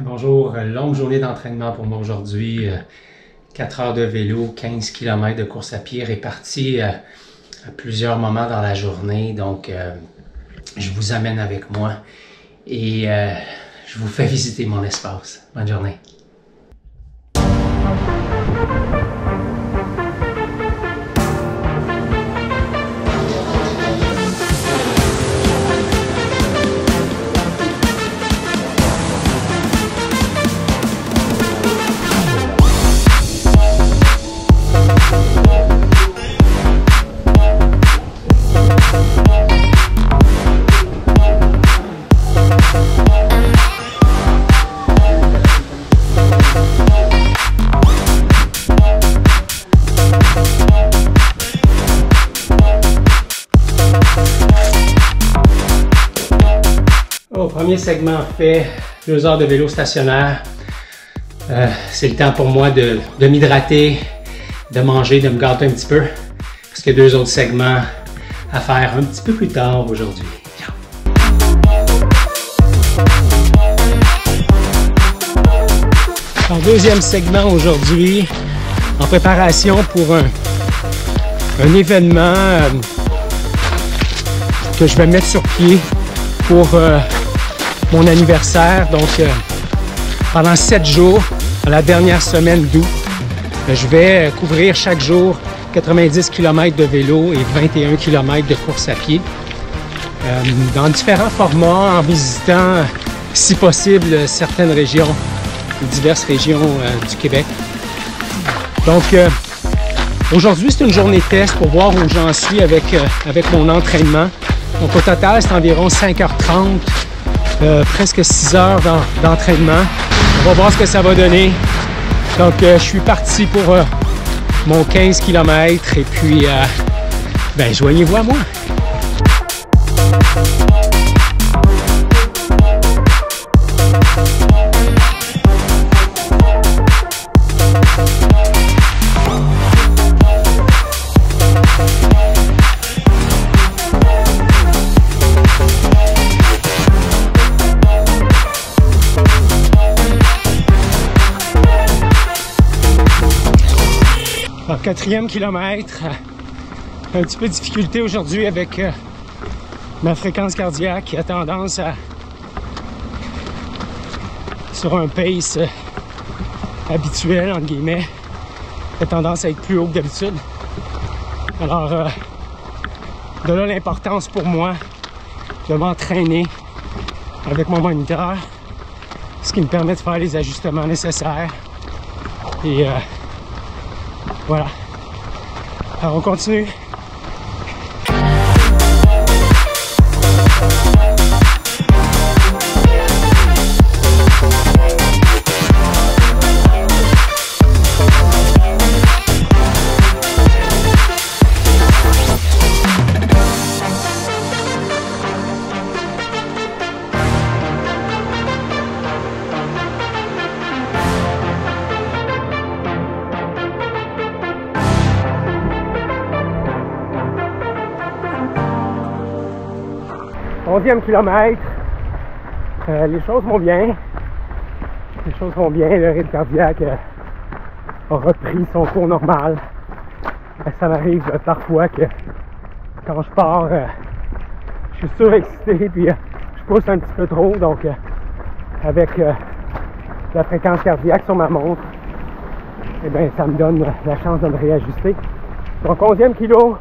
Bonjour, longue journée d'entraînement pour moi aujourd'hui. 4 heures de vélo, 15 km de course à pied répartis à plusieurs moments dans la journée. Donc, je vous amène avec moi et je vous fais visiter mon espace. Bonne journée. Premier segment fait, 2 heures de vélo stationnaire. C'est le temps pour moi de m'hydrater, de manger, de me gâter un petit peu. Parce qu'il y a 2 autres segments à faire un petit peu plus tard aujourd'hui. En deuxième segment aujourd'hui, en préparation pour un événement que je vais mettre sur pied pour mon anniversaire. Donc pendant 7 jours, à la dernière semaine d'août, je vais couvrir chaque jour 90 km de vélo et 21 km de course à pied dans différents formats, en visitant si possible certaines régions, diverses régions du Québec. Donc aujourd'hui c'est une journée test pour voir où j'en suis avec mon entraînement. Donc au total c'est environ 5h30, presque 6 heures d'entraînement. On va voir ce que ça va donner. Donc je suis parti pour mon 15 km et puis joignez-vous à moi. Alors, 4e kilomètre, un petit peu de difficulté aujourd'hui avec ma fréquence cardiaque qui a tendance à, sur un pace habituel, entre guillemets, a tendance à être plus haut que d'habitude. Alors, de là l'importance pour moi de m'entraîner avec mon moniteur, ce qui me permet de faire les ajustements nécessaires. Et voilà. Alors on continue. Onzième kilomètre, les choses vont bien. Le rythme cardiaque a repris son cours normal. Ça m'arrive parfois que quand je pars, je suis surexcité puis je pousse un petit peu trop. Donc avec la fréquence cardiaque sur ma montre, eh bien, ça me donne la chance de me réajuster. Donc 11e kilo,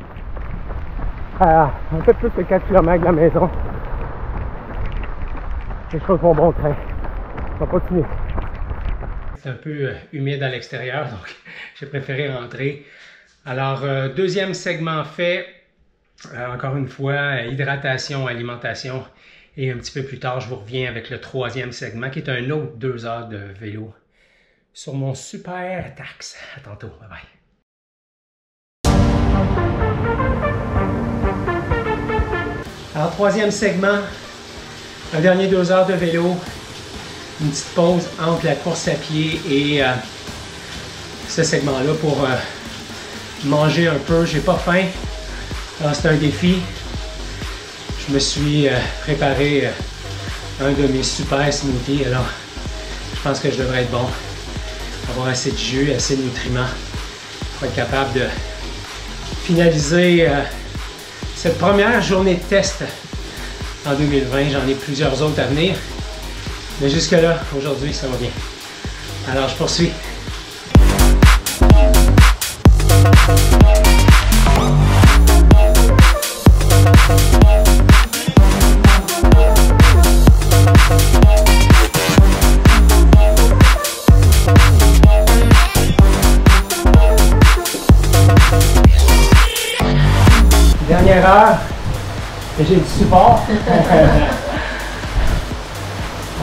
à un peu plus que 4 km de la maison. Les choses vont bon train. On va continuer. C'est un peu humide à l'extérieur, donc j'ai préféré rentrer. Alors, deuxième segment fait. Encore une fois, hydratation, alimentation. Et un petit peu plus tard, je vous reviens avec le 3e segment, qui est un autre 2 heures de vélo sur mon super taxe. À tantôt. Bye bye. Alors, 3e segment. Un dernier 2 heures de vélo, une petite pause entre la course à pied et ce segment-là pour manger un peu. J'ai pas faim, alors c'est un défi. Je me suis préparé un de mes super smoothies, alors je pense que je devrais être bon. Avoir assez de jus, assez de nutriments pour être capable de finaliser cette première journée de test en 2020. J'en ai plusieurs autres à venir. Mais jusque-là, aujourd'hui, ça va bien. Alors, je poursuis. Dernière heure, et j'ai du support.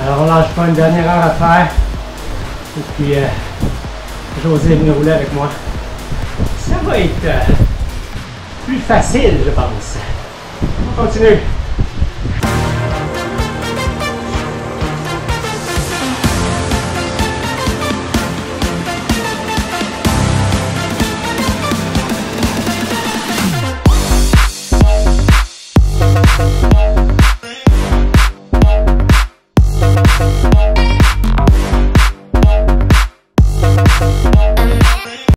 Alors on lâche pas, une dernière heure à faire. Et puis José est venu rouler avec moi. Ça va être plus facile, je pense. On continue.